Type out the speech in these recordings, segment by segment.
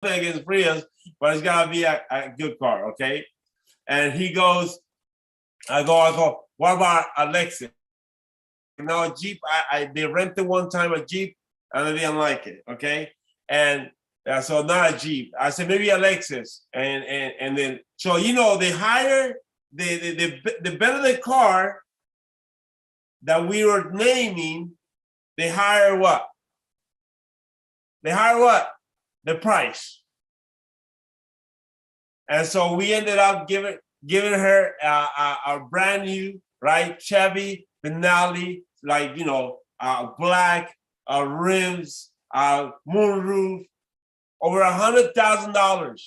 against Prius, but it's gotta be a good car, okay? And he goes, I go, what about a Lexus? No, a Jeep. They rented one time a Jeep, and I didn't like it. Okay, and so not a Jeep. I said maybe a Lexus, and then so they hire the better the car that we were naming, they hire what? They hire what? The price. And so we ended up giving her a brand new, right, Chevy Denali, like black rims, moonroof, over $100,000.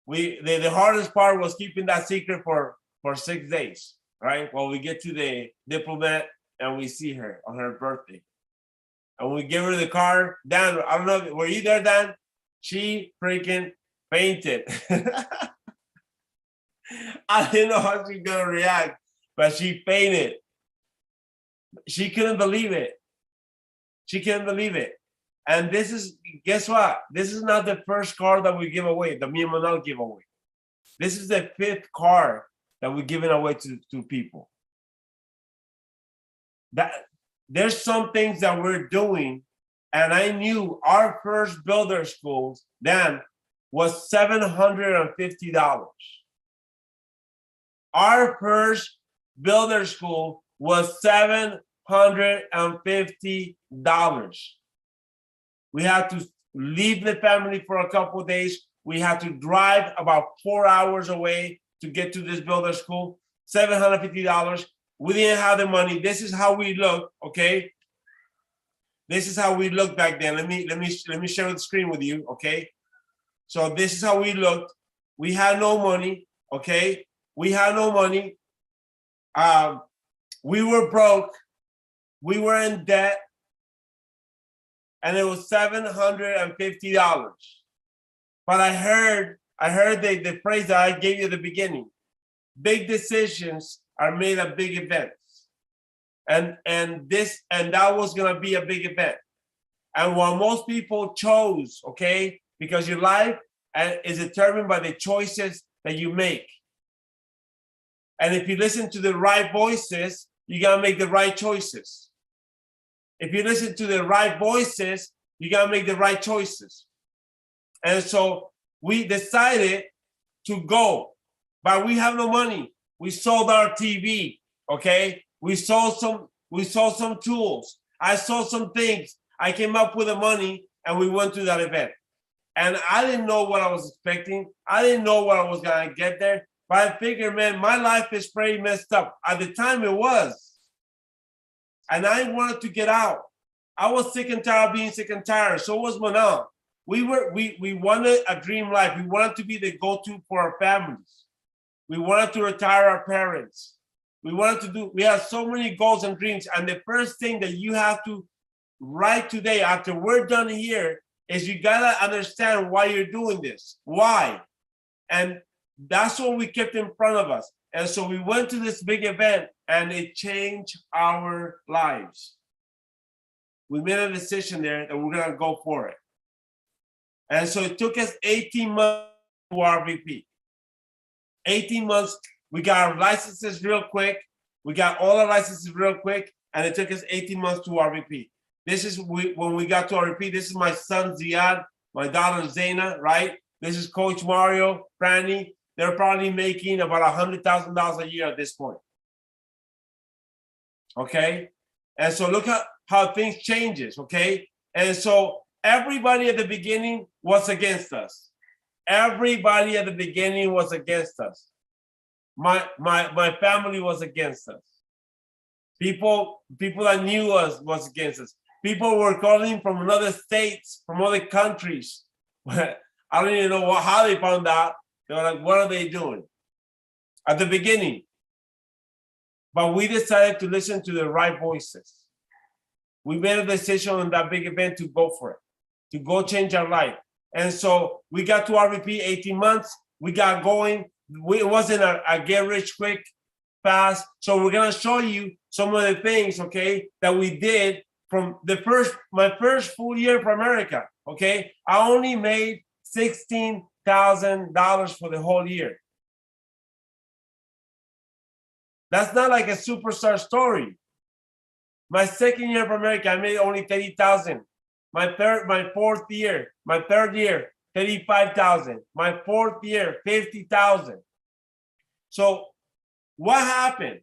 The hardest part was keeping that secret for 6 days, right? Well, we get to the diplomat and we see her on her birthday, and we give her the car. Dan, I don't know, were you there, Dan? She freaking fainted. I didn't know how she's gonna react, but she fainted. She couldn't believe it. She couldn't believe it. And guess what? This is not the first car that we give away, that me and Manal give away. This is the 5th car that we're giving away to people. That there's some things that we're doing, and I knew our first builder school then was $750. Our first builder school was $750. We had to leave the family for a couple of days. We had to drive about 4 hours away to get to this builder school. $750. We didn't have the money. This is how we look, okay? This is how we looked back then. Let me share the screen with you, okay? So this is how we looked. We had no money, okay? We had no money. We were broke. We were in debt. And it was $750. But I heard the phrase that I gave you at the beginning. Big decisions are made at big events. And that was gonna be a big event. And what most people chose, okay, because your life is determined by the choices that you make. And if you listen to the right voices, you gotta make the right choices. If you listen to the right voices, you gotta make the right choices. And so we decided to go, but we have no money. We sold our TV, okay? We sold some tools. I sold some things. I came up with the money and we went to that event. And I didn't know what I was expecting. I didn't know what I was gonna get there. But I figured, man, my life is pretty messed up. At the time it was. And I wanted to get out. I was sick and tired of being sick and tired. So was Manal. We wanted a dream life. We wanted to be the go-to for our families. We wanted to retire our parents. We had so many goals and dreams. And the first thing that you have to write today after we're done here is you gotta understand why you're doing this. Why? And that's what we kept in front of us. And so we went to this big event and it changed our lives. We made a decision there that we're gonna go for it. And so it took us 18 months to RVP. 18 months, we got our licenses real quick. We got all our licenses real quick, and it took us 18 months to RVP. This is when we got to RVP. This is my son Ziad, my daughter Zaina, right? This is Coach Mario, Franny. They're probably making about $100,000 a year at this point. Okay? And so look at how things changes, okay? And so everybody at the beginning was against us. Everybody at the beginning was against us. My family was against us. People that knew us was against us. People were calling from other states, from other countries. I don't even know how they found out. They were like, what are they doing? At the beginning. But we decided to listen to the right voices. We made a decision on that big event to go for it, to go change our life. And so we got to RVP 18 months. We got going. It wasn't a get rich quick, fast. So we're going to show you some of the things, okay, that we did from my first full year for America, okay, I only made $16,000 for the whole year. That's not like a superstar story. My second year for America, I made only 30,000. My third year, 35,000. My fourth year, 50,000. So what happened?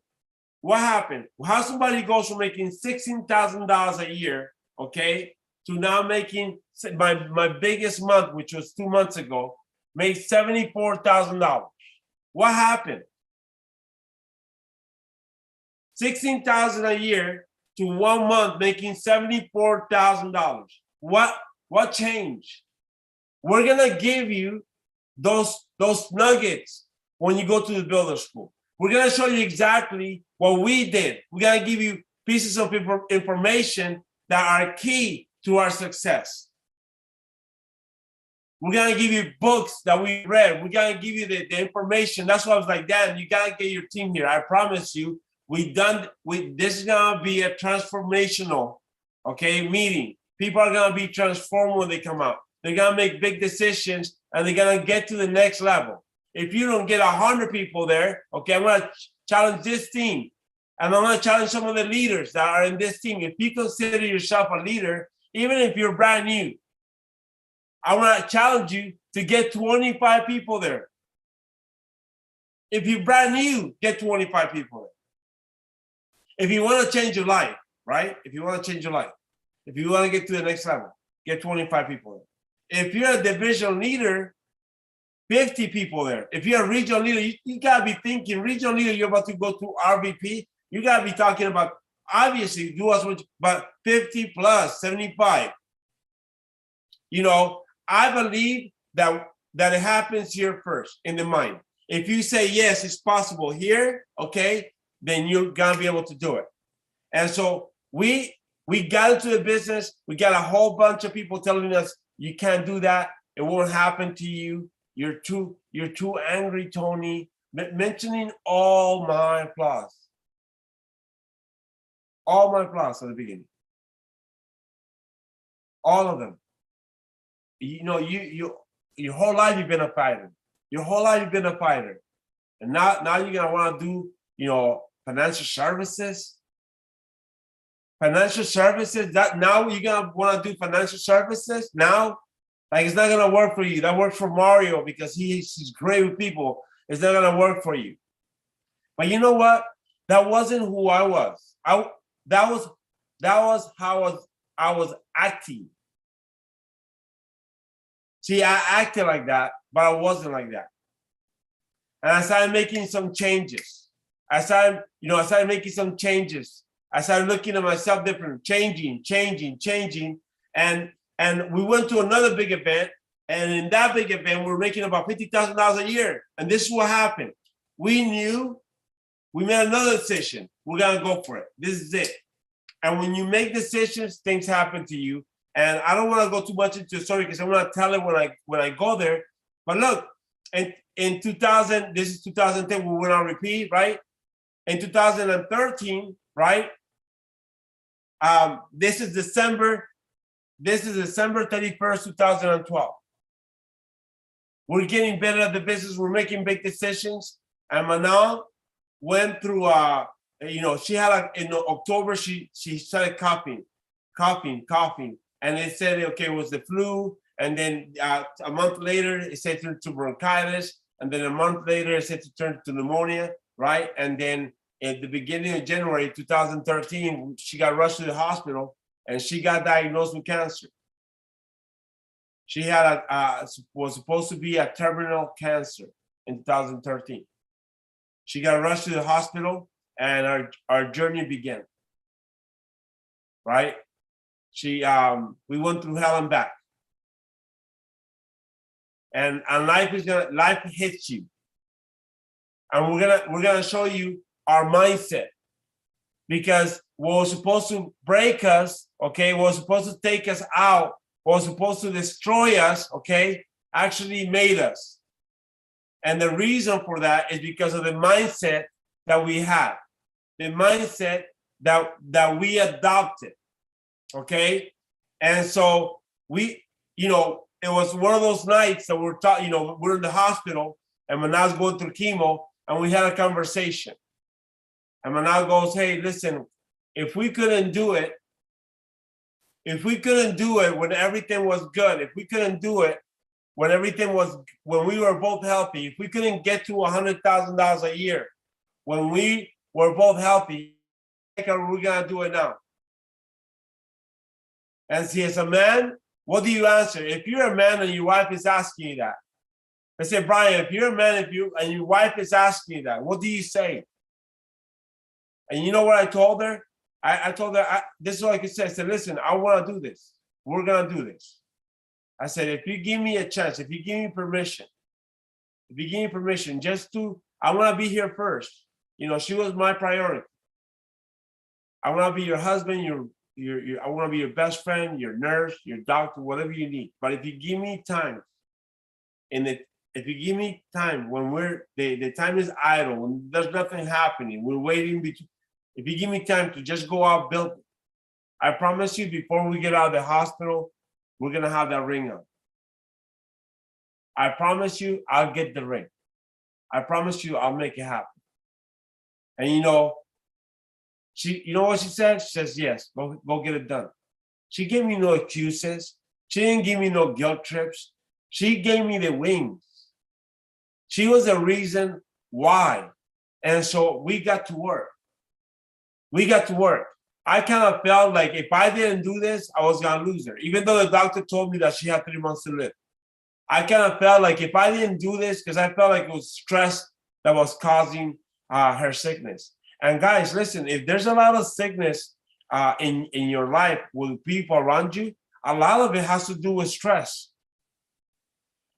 What happened? How somebody goes from making $16,000 a year, okay, to now making my biggest month, which was 2 months ago, made $74,000. What happened? 16,000 a year to 1 month making $74,000. What changed? We're gonna give you those nuggets when you go to the builder school. We're gonna show you exactly what we did. We're gonna give you pieces of information that are key to our success. We're gonna give you books that we read. We're gonna give you the information. That's why I was like, Dan, you gotta get your team here. I promise you, this is gonna be a transformational, okay, meeting. People are gonna be transformed when they come out. They're gonna make big decisions and they're gonna get to the next level. If you don't get 100 people there, okay, I'm gonna challenge this team. And I'm gonna challenge some of the leaders that are in this team. If you consider yourself a leader, even if you're brand new, I wanna challenge you to get 25 people there. If you're brand new, get 25 people there. If you want to change your life, right? If you want to change your life, if you want to get to the next level, get 25 people there. If you're a division leader, 50 people there. If you're a regional leader, you got to be thinking, regional leader, you're about to go to RVP, you got to be talking about, obviously, do us what, but 50 plus, 75. You know, I believe that it happens here first, in the mind. If you say, yes, it's possible here, okay, then you're gonna be able to do it. And so we got into the business. We got a whole bunch of people telling us you can't do that. It won't happen to you. You're too angry, Tony. Mentioning all my flaws at the beginning, all of them. You know, your whole life you've been a fighter. Your whole life you've been a fighter, and now you're gonna want to do, you know, financial services. That now you're gonna want to do financial services now. Like, it's not gonna work for you. That works for Mario because he's great with people. It's not gonna work for you. But you know what? That wasn't who I was. That was how I was acting. See, I acted like that, but I wasn't like that. And I started making some changes. I started making some changes. I started looking at myself different, changing. And we went to another big event. And in that big event, we were making about $50,000 a year. And this is what happened. We made another decision. We're gonna go for it. This is it. And when you make decisions, things happen to you. And I don't want to go too much into the story because I'm gonna tell it when I go there. But look, in 2000, this is 2010, we went on repeat, right? In 2013, right? This is December 31st, 2012. We're getting better at the business. We're making big decisions. And Manon went through, she had in October, she started coughing. And they said, okay, it was the flu. And then a month later, it said it turned to bronchitis. And then a month later, it said to turn to pneumonia, right? And then at the beginning of January 2013, she got rushed to the hospital and she got diagnosed with cancer. She had was supposed to be a terminal cancer in 2013. She got rushed to the hospital and our journey began, right? We went through hell and back. And life hits you. And we're gonna show you our mindset. Because what was supposed to break us, okay, what was supposed to take us out, what was supposed to destroy us, okay, actually made us. And the reason for that is because of the mindset that we had, the mindset that we adopted. Okay. And so we, it was one of those nights that we're talking, we're in the hospital and Manal's going through chemo and we had a conversation. And Manal goes, hey, listen, if we couldn't do it when everything was good, if we couldn't do it when we were both healthy, if we couldn't get to $100,000 a year when we were both healthy, are we gonna do it now? And see, as a man, what do you answer? If you're a man and your wife is asking you that, I say, Brian, if you're a man, and your wife is asking you that, what do you say? And you know what I told her? I told her, this is what I could say. I said, listen, I want to do this. We're going to do this. I said, if you give me a chance, if you give me permission, I want to be here first. She was my priority. I want to be your husband, I want to be your best friend, your nurse, your doctor, whatever you need. But if you give me time, if you give me time when the time is idle, when there's nothing happening, we're waiting between. If you give me time to just go out building, I promise you, before we get out of the hospital, we're gonna have that ring on. I promise you, I'll get the ring. I promise you, I'll make it happen. And you know what she said? She says, yes, go get it done. She gave me no excuses. She didn't give me no guilt trips. She gave me the wings. She was the reason why. And so we got to work. I kind of felt like if I didn't do this, I was going to lose her. Even though the doctor told me that she had 3 months to live. I kind of felt like if I didn't do this, because I felt like it was stress that was causing her sickness. And guys, listen, if there's a lot of sickness in your life with people around you, a lot of it has to do with stress.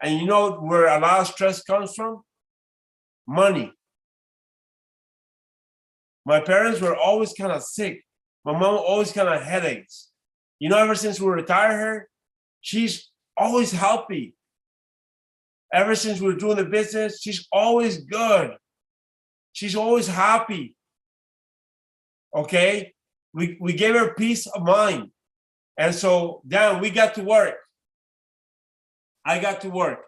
And you know where a lot of stress comes from? Money. My parents were always kind of sick. My mom always kind of headaches. Ever since we retired her, she's always healthy. Ever since we were doing the business, she's always good. She's always happy. Okay? We gave her peace of mind. And so then we got to work. I got to work.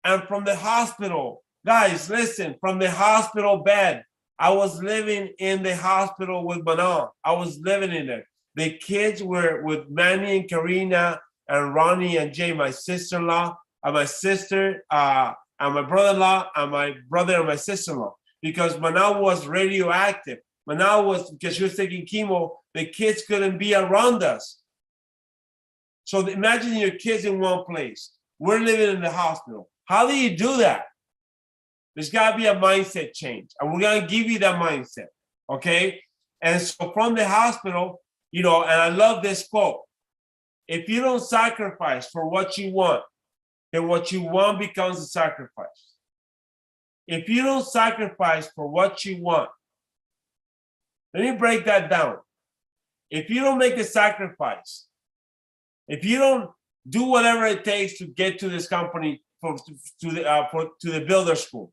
And from the hospital, guys, listen, from the hospital bed, I was living in the hospital with Manon. I was living in there. The kids were with Manny and Karina and Ronnie and Jay, my sister-in-law, and my sister, and my brother-in-law, and my brother and my sister-in-law. Because Manon was radioactive. Manon was, because she was taking chemo, the kids couldn't be around us. So imagine your kids in one place. We're living in the hospital. How do you do that? There's got to be a mindset change. And we're going to give you that mindset. Okay? And so from the hospital, and I love this quote. If you don't sacrifice for what you want, then what you want becomes a sacrifice. If you don't sacrifice for what you want, let me break that down. If you don't make the sacrifice, if you don't do whatever it takes to get to this company to the builder school,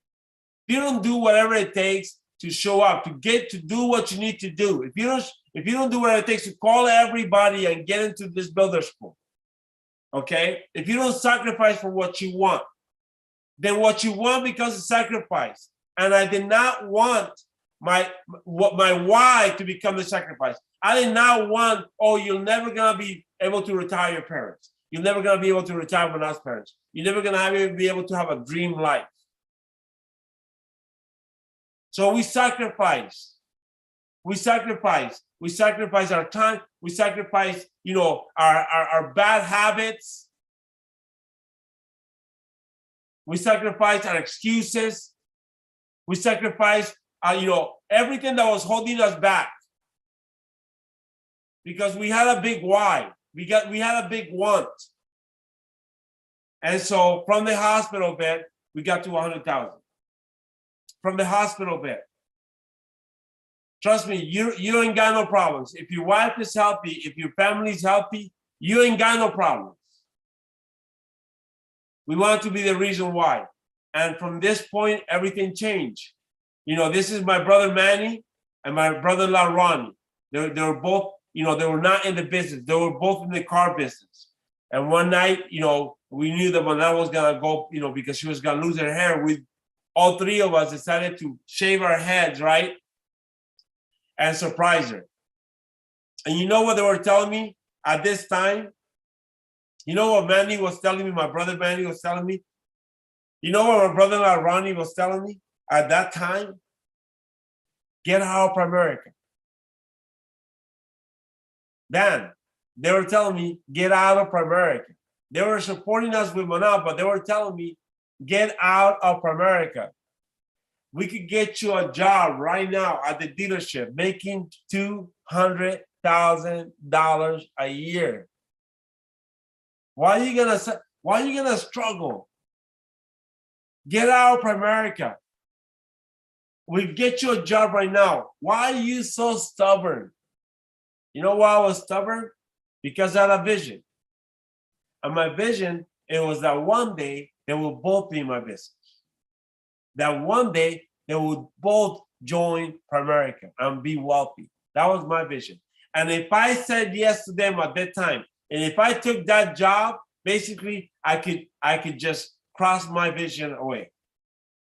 if you don't do whatever it takes to show up, to do what you need to do, if you don't do whatever it takes to call everybody and get into this builder school, okay? If you don't sacrifice for what you want, then what you want becomes a sacrifice. And I did not want my why to become the sacrifice. I did not want, you're never gonna be able to retire your parents. You're never gonna be able to retire Manal's parents. You're never gonna be able to have a dream life. So we sacrifice. We sacrifice our time. We sacrifice, our bad habits. We sacrifice our excuses. We sacrifice, everything that was holding us back. Because we had a big why. We had a big want. And so from the hospital bed, we got to 100,000. From the hospital bed. Trust me, you ain't got no problems. If your wife is healthy, if your family is healthy, you ain't got no problems. We want to be the reason why. And from this point, everything changed. This is my brother Manny and my brother-in-law Ronnie. They were both they were not in the business. They were both in the car business. And one night, we knew that Manan was gonna go, because she was gonna lose her hair. We, all three of us, decided to shave our heads, right, and surprise her. And you know what they were telling me at this time? You know what Manny was telling me? My brother Manny was telling me. You know what my brother-in-law Ronnie was telling me at that time? Get out of America. Dan, they were telling me, get out of America. They were supporting us with Manan, but they were telling me, get out of America. We could get you a job right now at the dealership making $200,000 a year. Why are you gonna struggle? Get out of America. We get you a job right now. Why are you so stubborn? You know why I was stubborn? Because I had a vision. And my vision, it was that one day they will both be in my business. That one day they would both join Primerica and be wealthy. That was my vision. And if I said yes to them at that time, and if I took that job, basically I could just cross my vision away.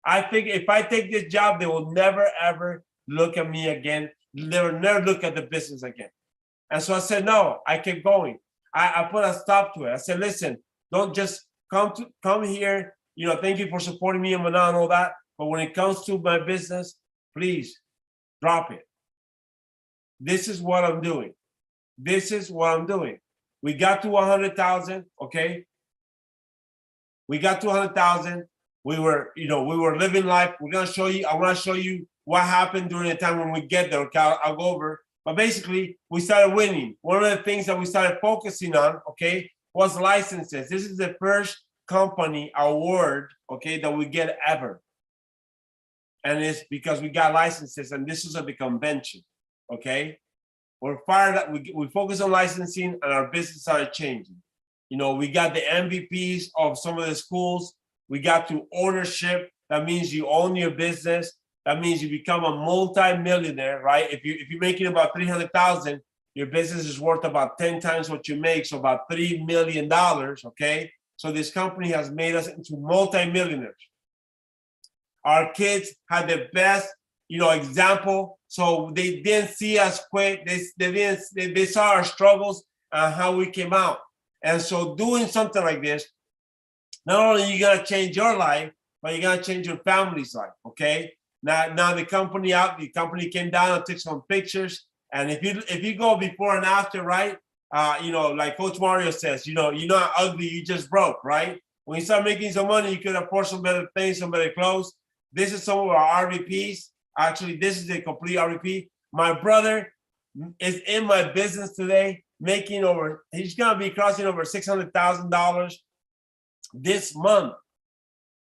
I think if I take this job, they will never ever look at me again. They will never look at the business again. And so I said, no, I kept going. I put a stop to it. I said, listen, don't just come here. Thank you for supporting me and Manan and all that. But when it comes to my business, please drop it. This is what I'm doing. This is what I'm doing. We got to 100,000, okay? We got to 100,000. We were living life. I want to show you what happened during the time when we get there. Okay, I'll go over. But basically, we started winning. One of the things that we started focusing on, okay, was licenses. This is the first company award, okay, that we get ever. And it's because we got licenses, and this is at the convention, okay? We're fired up. We focus on licensing, and our business started changing. We got the MVPs of some of the schools. We got to ownership. That means you own your business. That means you become a multi-millionaire, right? If you're making about 300,000, your business is worth about 10 times what you make, so about $3 million, okay? So this company has made us into multi-millionaires. Our kids had the best, example. So they didn't see us quit. They saw our struggles and how we came out. And so doing something like this, not only are you gonna change your life, but you're gonna change your family's life, okay? Now the company came down and took some pictures. And if you go before and after, right? Like Coach Mario says, you're not ugly, you just broke, right? When you start making some money, you can afford some better things, some better clothes. This is some of our RVPs. Actually, this is a complete RVP. My brother is in my business today, he's gonna be crossing over $600,000 this month.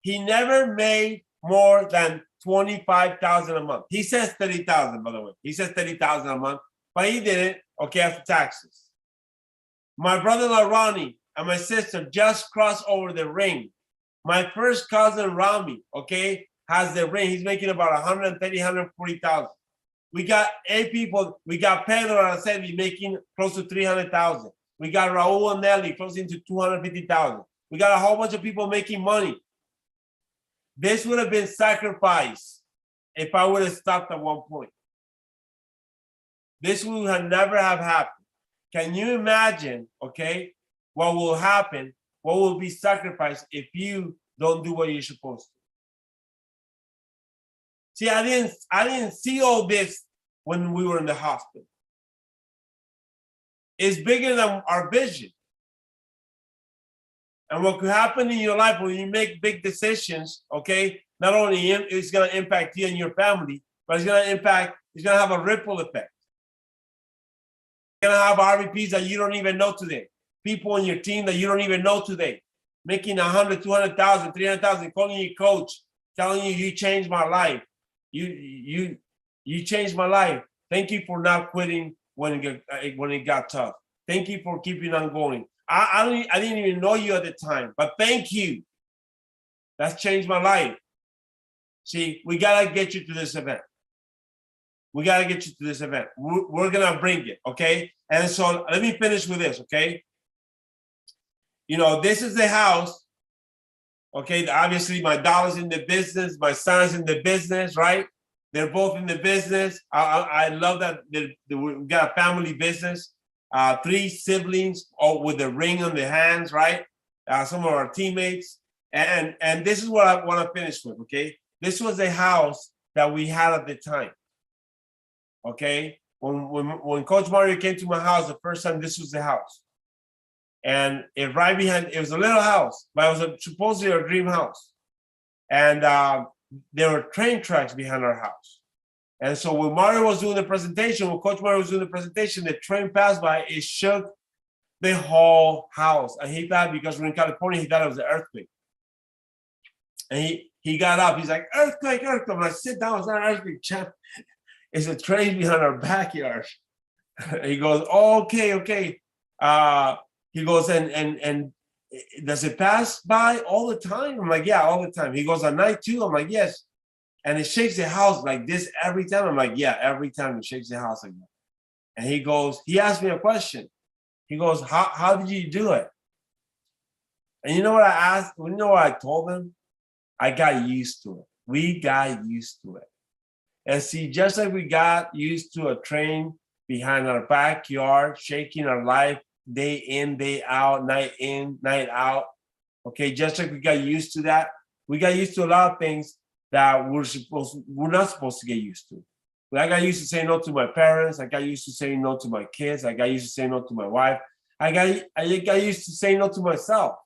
He never made more than $25,000 a month. He says 30,000, by the way. He says 30,000 a month, but he did it, okay, after taxes. My brother-in-law Ronnie and my sister just crossed over the ring. My first cousin Rami, okay, has the ring. He's making about 130, 140,000. We got 8 people. We got Pedro Araceli making close to 300,000. We got Raul and Nelly closing to 250,000. We got a whole bunch of people making money. This would have been sacrifice if I would have stopped at one point. This would have never have happened. Can you imagine, okay, what will happen, what will be sacrificed if you don't do what you're supposed to? See, I didn't see all this when we were in the hospital. It's bigger than our vision. And what could happen in your life when you make big decisions, okay, not only it's going to impact you and your family, but it's going to have a ripple effect. You're going to have RVPs that you don't even know today. People on your team that you don't even know today. Making 100, 200,000, 300,000, calling you coach, telling you changed my life. You changed my life. Thank you for not quitting when it got tough. Thank you for keeping on going. I didn't even know you at the time, but thank you. That's changed my life. See, we gotta get you to this event. we got to get you to this event. We're going to bring it, okay? And so let me finish with this, okay? You know, this is the house, okay? Obviously, my daughter's in the business. My son's in the business, right? They're both in the business. I love that we got a family business. 3 siblings, all with the ring on their hands, right? Some of our teammates. And this is what I want to finish with, okay? This was a house that we had at the time, okay? When Coach Mario came to my house the first time, this was the house. And it right behind, it was a little house, but it was supposedly a dream house. And there were train tracks behind our house. And so when Mario was doing the presentation, when Coach Mario was doing the presentation, the train passed by, it shook the whole house. And he thought, because we're in California, he thought it was an earthquake. And he got up, he's like, earthquake, earthquake. I'm like, sit down, it's not an earthquake, champ. It's a train behind our backyard. He goes, oh, okay. He goes, and does it pass by all the time? I'm like, yeah, all the time. He goes, at night too? I'm like, yes. And it shakes the house like this every time. I'm like, yeah, every time it shakes the house like that. And he goes, he asked me a question. He goes, how did you do it? And you know what I asked? You know what I told him? I got used to it. We got used to it. And see, just like we got used to a train behind our backyard, shaking our life day in, day out, night in, night out. Okay, just like we got used to that, we got used to a lot of things that we're not supposed to get used to. I got used to saying no to my parents. I got used to saying no to my kids. I got used to saying no to my wife. I got used to saying no to myself.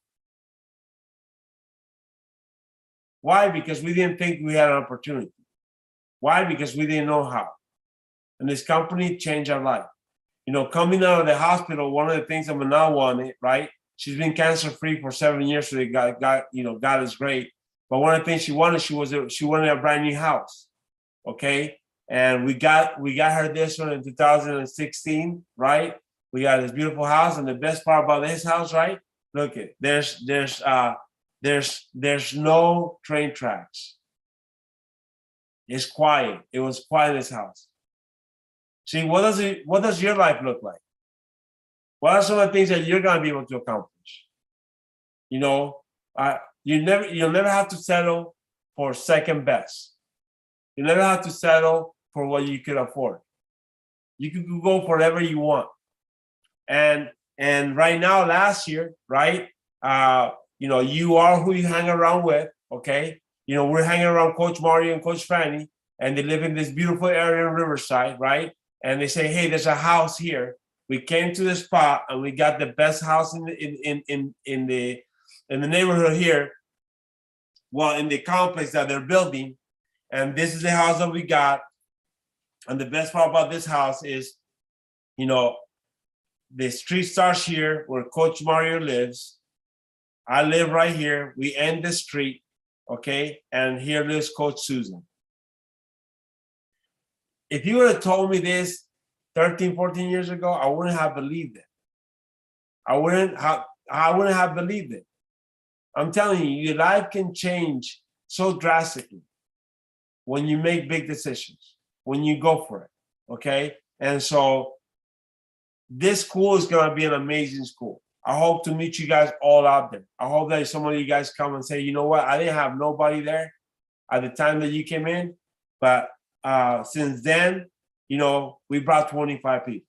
Why? Because we didn't think we had an opportunity. Why? Because we didn't know how. And this company changed our life. You know, coming out of the hospital, one of the things that Manal wanted, right? She's been cancer-free for 7 years, so God is great. But one of the things she wanted a brand new house, okay? And we got her this one in 2016, right? We got this beautiful house, and the best part about this house, right? Look it, there's no train tracks. It's quiet. It was quiet in this house. See, what does your life look like? What are some of the things that you're gonna be able to accomplish? You know, you'll never have to settle for second best. You never have to settle for what you could afford. You can go for whatever you want. And right now, last year, right? You know, you are who you hang around with, okay? You know, we're hanging around Coach Mario and Coach Fanny, and they live in this beautiful area in Riverside, right? And they say, hey, there's a house here. We came to the spot and we got the best house in the neighborhood here. Well, in the complex that they're building. And this is the house that we got. And the best part about this house is, you know, the street starts here where Coach Mario lives. I live right here. We end the street, okay? And here lives Coach Susan. If you would have told me this 13, 14 years ago, I wouldn't have believed it. I wouldn't have believed it. I'm telling you, your life can change so drastically when you make big decisions, when you go for it, okay? And so this school is gonna be an amazing school. I hope to meet you guys all out there. I hope that some of you guys come and say, you know what, I didn't have nobody there at the time that you came in, but since then, you know, we brought 25 people.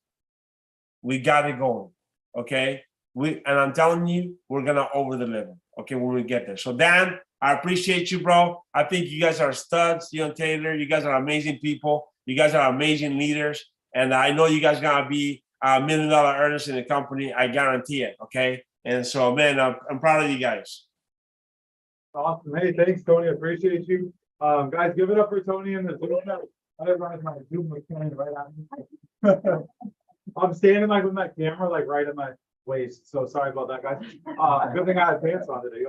We got it going, okay? And I'm telling you, we're gonna over-deliver, okay, when we get there. So Dan, I appreciate you, bro. I think you guys are studs, you and Taylor. You guys are amazing people. You guys are amazing leaders. And I know you guys gonna be $1 million earners in the company. I guarantee it, okay? And so, man, I'm proud of you guys. Awesome. Hey, thanks, Tony. I appreciate you. Guys, give it up for Tony and the Zoom. Everybody's my Zoom right on me. I'm standing like with my camera like right at my waist. So sorry about that, guys. Good thing I had pants on today.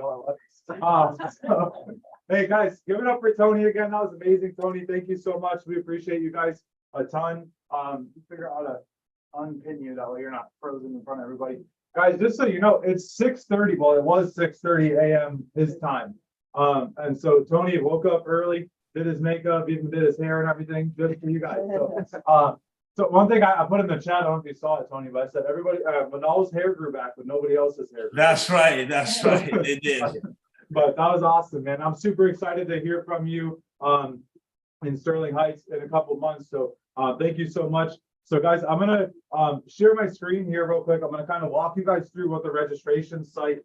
Hey guys, give it up for Tony again. That was amazing, Tony. Thank you so much. We appreciate you guys a ton. Figure out how to unpin you that way you're not frozen in front of everybody. Guys, just so you know, it's 6:30. Well, it was 6:30 a.m. his time. And so Tony woke up early. did his makeup, even did his hair and everything, just for you guys. So one thing I put in the chat, I don't know if you saw it, Tony, but I said everybody, Manal's hair grew back, but nobody else's hair. That's right. That's right. They did. But that was awesome, man. I'm super excited to hear from you in Sterling Heights in a couple months. So thank you so much. So guys, I'm gonna share my screen here real quick. I'm gonna kind of walk you guys through what the registration site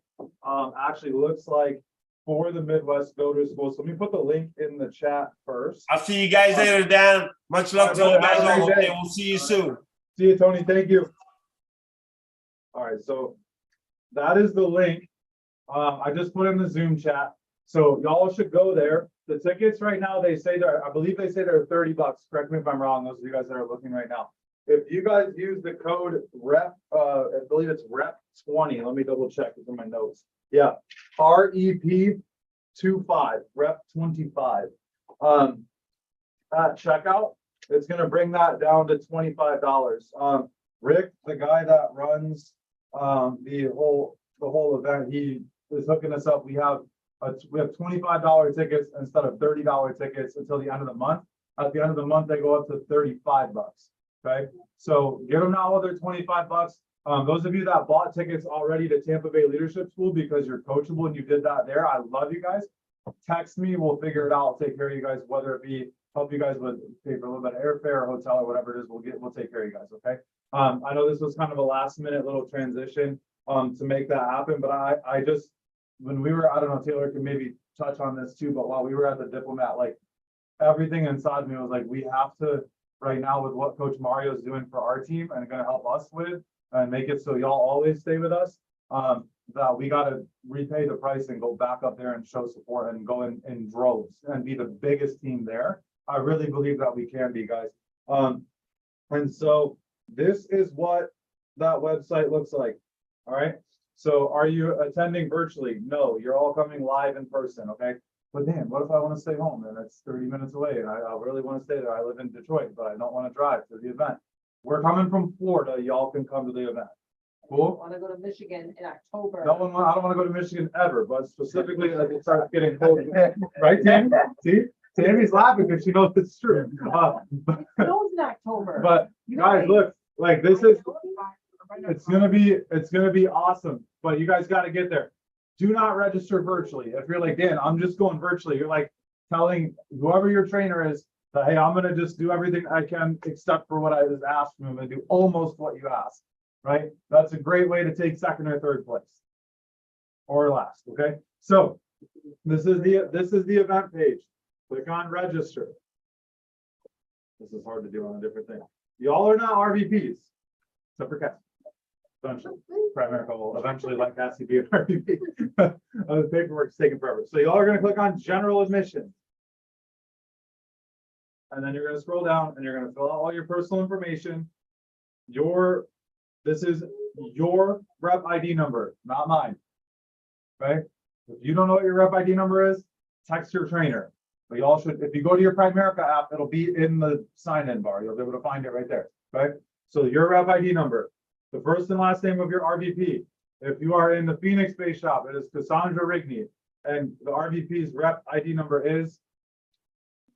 actually looks like for the Midwest Builder School. So let me put the link in the chat first. I'll see you guys later, Dan. Much love to you guys all. Okay, we'll see you soon. See you, Tony. Thank you. All right, so that is the link. I just put in the Zoom chat. So y'all should go there. The tickets right now, they say I believe they say they're $30. Correct me if I'm wrong, those of you guys that are looking right now. If you guys use the code REP, I believe it's REP20. Let me double check it in my notes. Yeah, REP25, REP25. At checkout, it's gonna bring that down to $25. Rick, the guy that runs the whole event, he is hooking us up. We have $25 tickets instead of $30 tickets until the end of the month. At the end of the month, they go up to $35. Okay, so get them now while they're $25. Those of you that bought tickets already to Tampa Bay Leadership School because you're coachable and you did that there, I love you guys. Text me, we'll figure it out. I'll take care of you guys, whether it be help you guys with pay for a little bit of airfare or hotel or whatever it is. We'll take care of you guys. Okay. I know this was kind of a last minute little transition to make that happen, but I just, when we were, I don't know, Taylor can maybe touch on this too, but while we were at the Diplomat, like everything inside me was like, we have to right now with what Coach Mario is doing for our team and going to help us with and make it so y'all always stay with us, that we got to repay the price and go back up there and show support and go in droves and be the biggest team there. I really believe that we can be, guys. And so this is what that website looks like. All right. So are you attending virtually? No, you're all coming live in person. Okay. But Dan, what if I want to stay home and it's 30 minutes away and I really want to stay there? I live in Detroit, but I don't want to drive to the event. We're coming from Florida. Y'all can come to the event. Cool. I want to go to Michigan in October. I don't want to go to Michigan ever, but specifically as it starts getting cold. Right, Tammy? See? Tammy's laughing because she knows it's true. Snow's in October. But guys, look, like this is, it's gonna be awesome. But you guys got to get there. Do not register virtually. If you're like, Dan, I'm just going virtually. You're like telling whoever your trainer is that, hey, I'm gonna just do everything I can except for what I was asked from him and do almost what you asked. Right? That's a great way to take second or third place. Or last. Okay. So this is the event page. Click on register. This is hard to do on a different thing. Y'all are not RVPs, except for Cassie. Eventually, Primerica will eventually let Cassie be an RVP. The paperwork's taking forever. So y'all are going to click on general admission. And then you're going to scroll down and you're going to fill out all your personal information. This is your rep ID number, not mine. Okay? If you don't know what your rep ID number is, text your trainer. But y'all should, if you go to your Primerica app, it'll be in the sign-in bar. You'll be able to find it right there. Okay? So your rep ID number, the first and last name of your RVP. If you are in the Phoenix Bay shop, it is Cassandra Rigney. And the RVP's rep ID number is?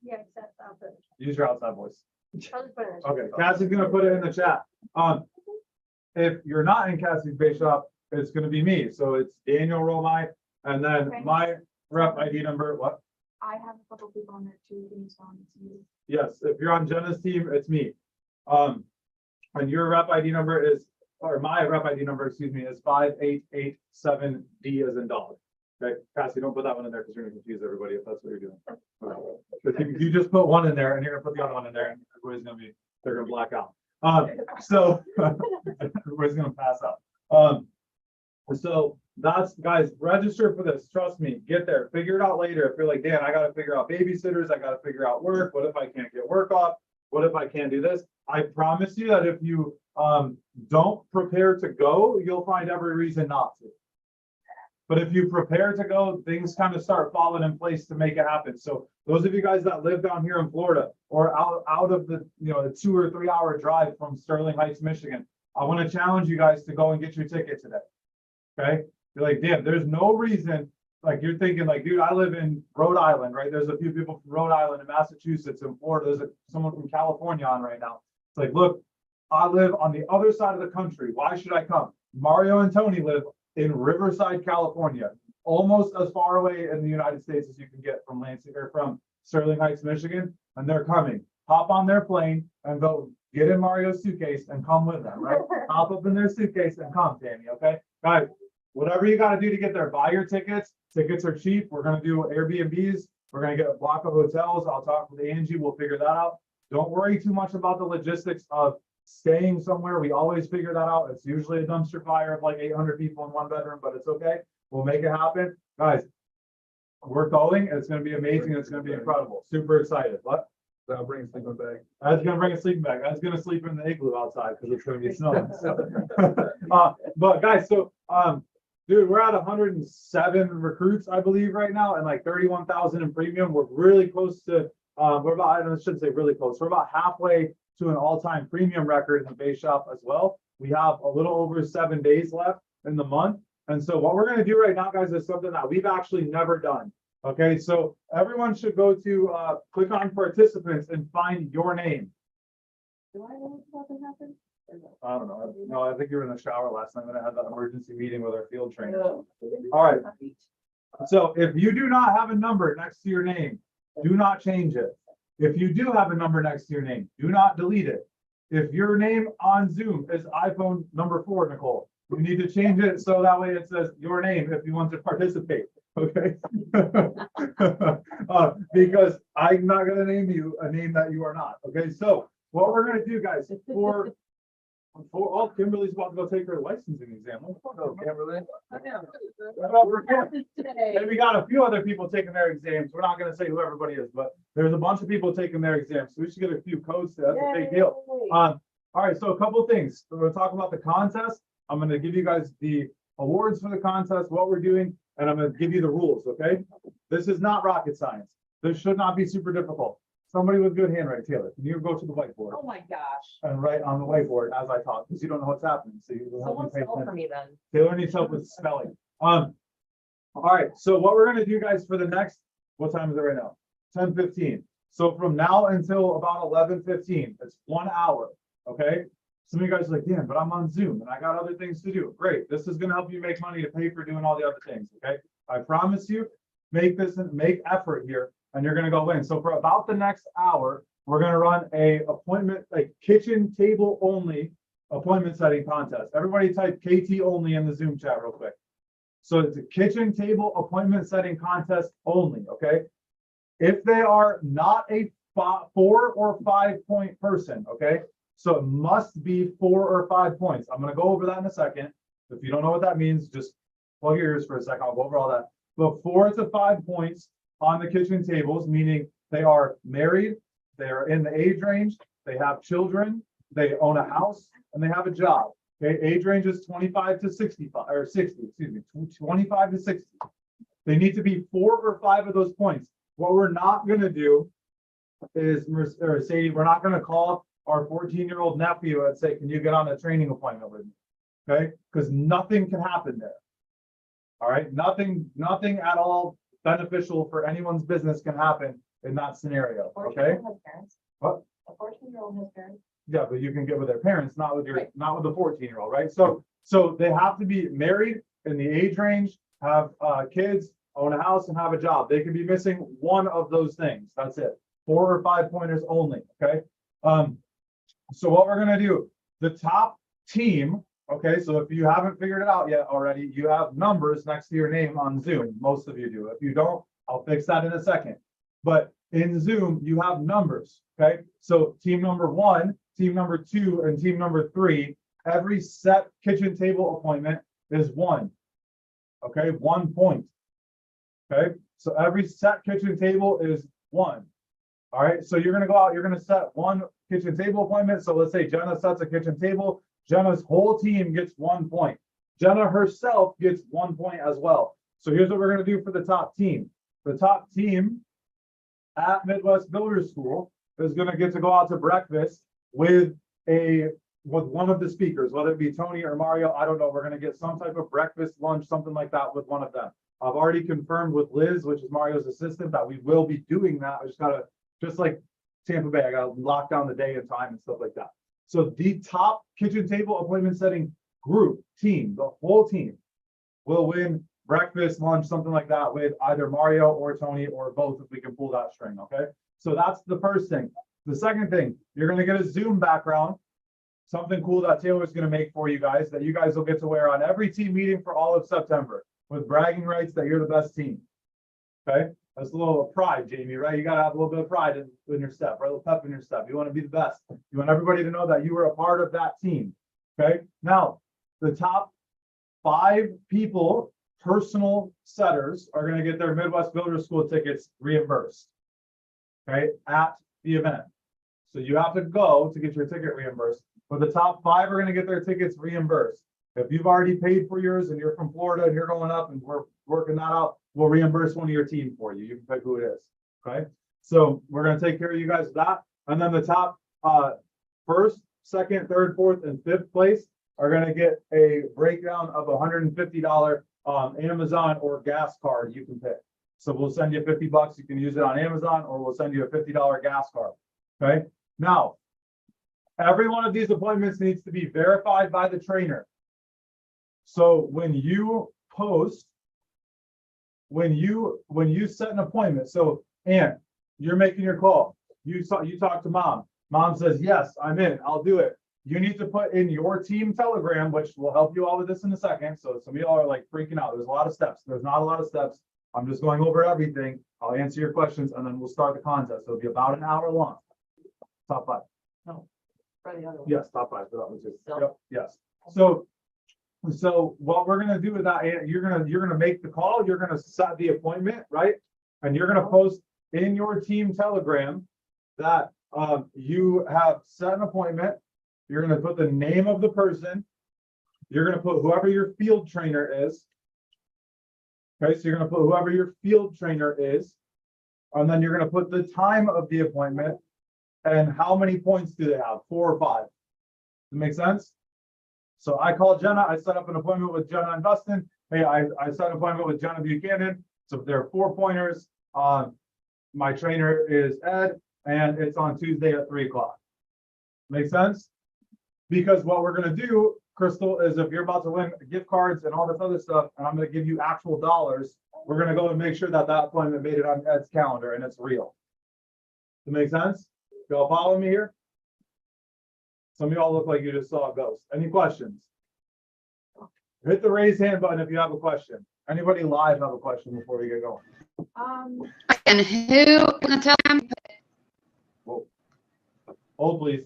Yeah, that's outside. Use your outside voice. Okay, Cassie's gonna put it in the chat. If you're not in Cassie's Bay shop, it's gonna be me. So it's Daniel Romai, and then my rep ID number, what? I have a couple people on there too. Yes, if you're on Jenna's team, it's me. And your rep ID number is, or my rep ID number, excuse me, is 5887D as in dollar. Okay, Cassie, don't put that one in there because you're gonna confuse everybody if that's what you're doing. Okay. If you just put one in there and you're gonna put the other one in there, and everybody's gonna be, they're gonna black out. So everybody's gonna pass out. So that's, guys, register for this. Trust me, get there, figure it out later. If you're like, Dan, I got to figure out babysitters, I got to figure out work. What if I can't get work off? What if I can't do this? I promise you that if you don't prepare to go, you'll find every reason not to. But if you prepare to go, things kind of start falling in place to make it happen. So those of you guys that live down here in Florida or out of the, the 2 or 3 hour drive from Sterling Heights, Michigan, I want to challenge you guys to go and get your ticket today. Okay? You're like, damn, there's no reason like you're thinking like, dude, I live in Rhode Island, right? There's a few people from Rhode Island and Massachusetts and Florida. There's someone from California on right now. It's like, look, I live on the other side of the country. Why should I come? Mario and Tony live in Riverside, California, almost as far away in the United States as you can get from Lansing or from Sterling Heights, Michigan, and they're coming. Hop on their plane and go get in Mario's suitcase and come with them, right? Hop up in their suitcase and come, Tammy, okay? Guys, whatever you got to do to get there, buy your tickets. Tickets are cheap. We're going to do Airbnbs. We're going to get a block of hotels. I'll talk with Angie. We'll figure that out. Don't worry too much about the logistics of staying somewhere. We always figure that out. It's usually a dumpster fire of like 800 people in one bedroom, but it's okay. We'll make it happen. Guys, we're going. It's going to be amazing. It's going to be incredible. Super excited. What? I'll bring a sleeping bag. I was gonna bring a sleeping bag. I was gonna sleep in the igloo outside because it's gonna be snowing. So. But guys, so dude, we're at 107 recruits, I believe, right now, and like 31,000 in premium. We're really close to. We're about. I shouldn't say really close. We're about halfway to an all-time premium record in the base shop as well. We have a little over 7 days left in the month, and so what we're gonna do right now, guys, is something that we've actually never done. Okay, so everyone should go to click on participants and find your name. Do I know what's about to happen? I don't know. No, I think you were in the shower last night when I had that emergency meeting with our field trainer. No. All right. So if you do not have a number next to your name, do not change it. If you do have a number next to your name, do not delete it. If your name on Zoom is iPhone number 4, Nicole, you need to change it so that way it says your name if you want to participate. Okay. Because I'm not going to name you a name that you are not. Okay. So what we're going to do, guys, for oh, Kimberly's about to go take her licensing exam. Oh, Kimberly. And we got a few other people taking their exams. We're not going to say who everybody is, but there's a bunch of people taking their exams. So we should get a few codes. That's a big deal. All right. So a couple things. We're going to talk about the contest. I'm going to give you guys the awards for the contest, what we're doing, and I'm going to give you the rules. Okay. This is not rocket science. This should not be super difficult. Somebody with good handwriting, Taylor, can you go to the whiteboard Oh my gosh. and write on the whiteboard as I talk, because you don't know what's happening. So you Someone spell for me then. Taylor needs help with spelling. All right. So what we're going to do, guys, for the next, what time is it right now? 10:15. So from now until about 11:15, it's 1 hour. Okay. Some of you guys are like, damn, but I'm on Zoom and I got other things to do. Great. This is going to help you make money to pay for doing all the other things. Okay. I promise you, make effort here and you're going to go win. So for about the next hour, we're going to run a appointment, like kitchen table only appointment setting contest. Everybody type KT only in the Zoom chat real quick. So it's a kitchen table appointment setting contest only. Okay. If they are not a 4 or 5 point person. Okay. So it must be 4 or 5 points. I'm going to go over that in a second. If you don't know what that means, just plug your ears for a second. I'll go over all that. But 4 to 5 points on the kitchen tables, meaning they are married, they are in the age range, they have children, they own a house, and they have a job. Okay, age range is 25 to 65 or 60, excuse me, 25 to 60. They need to be 4 or 5 of those points. What we're not going to do is, Sadie, we're not going to call our 14-year-old nephew and say, can you get on a training appointment with me? Okay, because nothing can happen there. All right, nothing at all beneficial for anyone's business can happen in that scenario. Okay. What? A 14-year-old has parents. Yeah, but you can get with their parents, not with your, not with the 14-year-old, right? So they have to be married in the age range, have kids, own a house, and have a job. They can be missing one of those things. That's it. 4 or 5 pointers only. Okay. So what we're gonna do, the top team. Okay, so if you haven't figured it out yet already, you have numbers next to your name on Zoom. Most of you do. If you don't, I'll fix that in a second. But in Zoom, you have numbers. Okay, so team number 1, team number 2, and team number 3, every set kitchen table appointment is 1. Okay, 1 point. Okay, so every set kitchen table is 1. All right, so you're going to go out, you're going to set 1 kitchen table appointment. So let's say Jenna sets a kitchen table. Jenna's whole team gets 1 point. Jenna herself gets 1 point as well. So here's what we're going to do for the top team. The top team at Midwest Builders School is going to get to go out to breakfast with one of the speakers, whether it be Tony or Mario. I don't know. We're going to get some type of breakfast, lunch, something like that with one of them. I've already confirmed with Liz, which is Mario's assistant, that we will be doing that. I just gotta, just like Tampa Bay, I gotta lock down the day and time and stuff like that. So the top kitchen table appointment setting group, team, the whole team will win breakfast, lunch, something like that with either Mario or Tony or both if we can pull that string, okay? So that's the first thing. The second thing, you're gonna get a Zoom background, something cool that Taylor's gonna make for you guys that you guys will get to wear on every team meeting for all of September with bragging rights that you're the best team. Okay, that's a little pride, Jamie, right? You gotta have a little bit of pride in your step, right? A little pep in your step. You wanna be the best. You want everybody to know that you were a part of that team, okay? Now, the top 5 people, personal setters, are gonna get their Midwest Builder School tickets reimbursed, okay, at the event. So you have to go to get your ticket reimbursed, but the top 5 are gonna get their tickets reimbursed. If you've already paid for yours and you're from Florida and you're going up and we're working that out, we'll reimburse one of your team for you. You can pick who it is, okay? So we're gonna take care of you guys with that. And then the top first, second, third, fourth, and fifth place are gonna get a breakdown of $150 Amazon or gas card you can pick. So we'll send you $50. You can use it on Amazon, or we'll send you a $50 gas card, okay? Now, every one of these appointments needs to be verified by the trainer. So when you post, when you set an appointment, so Aunt, you're making your call. You talk to mom. Mom says, yes, I'm in, I'll do it. You need to put in your team Telegram, which will help you all with this in a second. So some of y'all are like freaking out. There's a lot of steps. There's not a lot of steps. I'm just going over everything. I'll answer your questions and then we'll start the contest. It'll be about an hour long. Top 5. No, for the other one. Yes, top 5. That was it. Still? Yep, yes. So what we're gonna do with that, you're gonna make the call, you're gonna set the appointment, right? And you're gonna post in your team Telegram that you have set an appointment. You're gonna put the name of the person. You're gonna put whoever your field trainer is. Okay, so you're gonna put whoever your field trainer is, and then you're gonna put the time of the appointment and how many points do they have, 4 or 5. Does that make sense? So I called Jenna, I set up an appointment with Jenna and Dustin. Hey, I set an appointment with Jenna Buchanan. So there are 4 pointers. My trainer is Ed, and it's on Tuesday at 3 o'clock. Make sense? Because what we're gonna do, Crystal, is if you're about to win gift cards and all this other stuff, and I'm gonna give you actual dollars, we're gonna go and make sure that that appointment made it on Ed's calendar and it's real. Does that make sense? Y'all follow me here? Some of y'all look like you just saw a ghost. Any questions? Hit the raise hand button if you have a question. Anybody live have a question before we get going? And who can tell them? Hold please.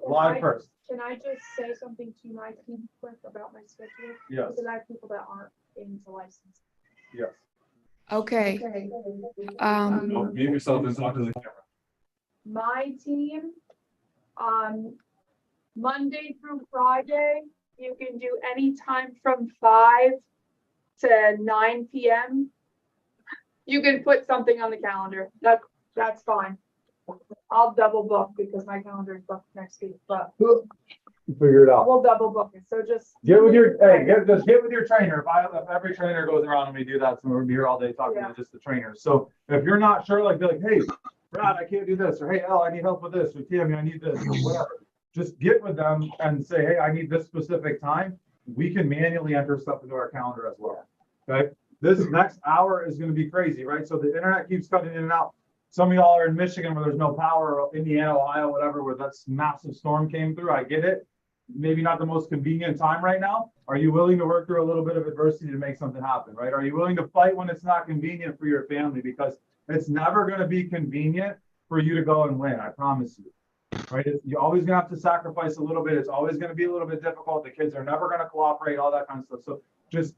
Live first. Can I just say something to my team quick about my schedule? Yes, Because I have people that aren't into license. yes. Okay. Mute yourself and talk to the camera. My team, Monday through Friday, you can do any time from 5 to 9 p.m. You can put something on the calendar. That's fine. I'll double book because my calendar is booked next week, but Figure it out. we'll double book it. So just Get with your, just get with your trainer. If every trainer goes around and we do that, so we'll be here all day talking to just the trainers. So if you're not sure, like, be like, hey, Brad, I can't do this, or hey, Elle, I need help with this, or Tammy, I need this, or whatever. Just get with them and say, hey, I need this specific time. We can manually enter stuff into our calendar as well. Okay. This next hour is going to be crazy, right? So the internet keeps cutting in and out. Some of y'all are in Michigan where there's no power, or Indiana, Ohio, whatever, where that massive storm came through. I get it. Maybe not the most convenient time right now. Are you willing to work through a little bit of adversity to make something happen, right? Are you willing to fight when it's not convenient for your family? Because it's never going to be convenient for you to go and win. I promise you, right? You're always going to have to sacrifice a little bit. It's always going to be a little bit difficult. The kids are never going to cooperate, all that kind of stuff. So just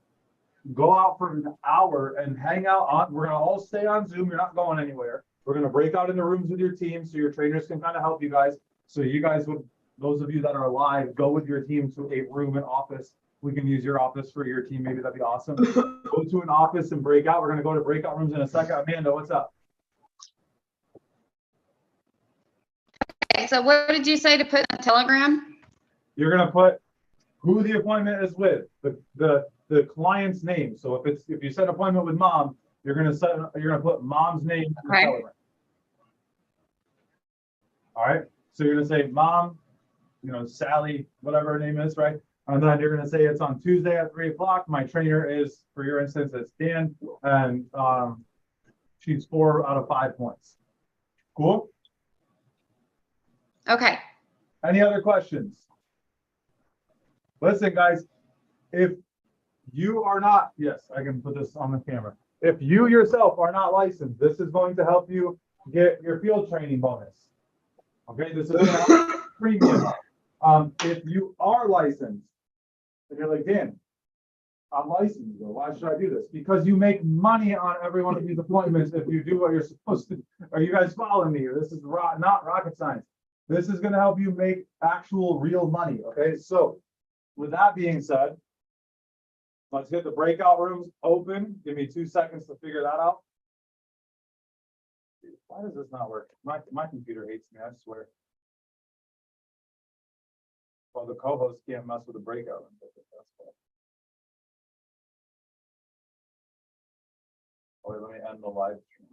go out for an hour and hang out on. We're going to all stay on Zoom. You're not going anywhere. We're going to break out into rooms with your team so your trainers can kind of help you guys. So you guys would, those of you that are live, go with your team to a room and office. We can use your office for your team. Maybe that'd be awesome. Go to an office and break out. We're going to go to breakout rooms in a second. Amanda, what's up? Okay, so what did you say to put in the Telegram? You're going to put who the appointment is with, the the client's name. So if you set an appointment with mom, you're gonna put mom's name in the Okay. telegram. All right, so you're gonna say mom, Sally, whatever her name is, right? And then you're gonna say it's on Tuesday at 3 o'clock. My trainer is, for your instance, it's Dan, and she's 4 out of 5 points. Cool. Okay. Any other questions? Listen, guys, if you are not, yes, I can put this on the camera. If you yourself are not licensed, this is going to help you get your field training bonus. Okay, this is going to help premium. If you are licensed, and you're like, Dan, I'm licensed, so why should I do this? Because you make money on every one of these appointments if you do what you're supposed to. Are you guys following me? This is not rocket science. This is going to help you make actual real money. Okay, so with that being said, let's get the breakout rooms open. Give me 2 seconds to figure that out. Why does this not work? My computer hates me, I swear. Well, the co-host can't mess with the breakout room. That's why. Oh, wait, let me end the live stream.